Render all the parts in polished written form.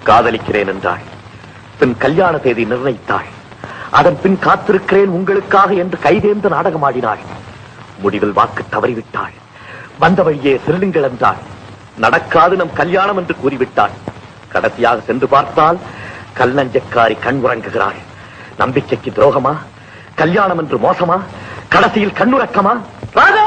காதலிக்கிறேன் என்றாள். பின் கல்யாண தேதி நிர்ணயித்தாள். அதன் பின் காத்திருக்கிறேன் உங்களுக்காக என்று கைதேர்ந்து நாடகமாடினாள். முடிவில் வாக்கு தவறிவிட்டாள். வந்த வழியே சிறுலிங்கள் என்றாள். நடக்காது நம் கல்யாணம் என்று கூறிவிட்டாள். கடைசியாக சென்று பார்த்தால் கல்லஞ்சக்காரி கண் உறங்குகிறாள். நம்பிக்கைக்கு துரோகமா? கல்யாணம் என்று மோசமா? கடைசியில் கண்ணுறக்கமா? ராதா!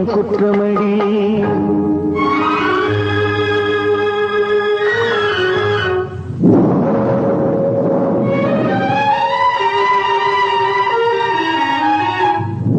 குற்றமடி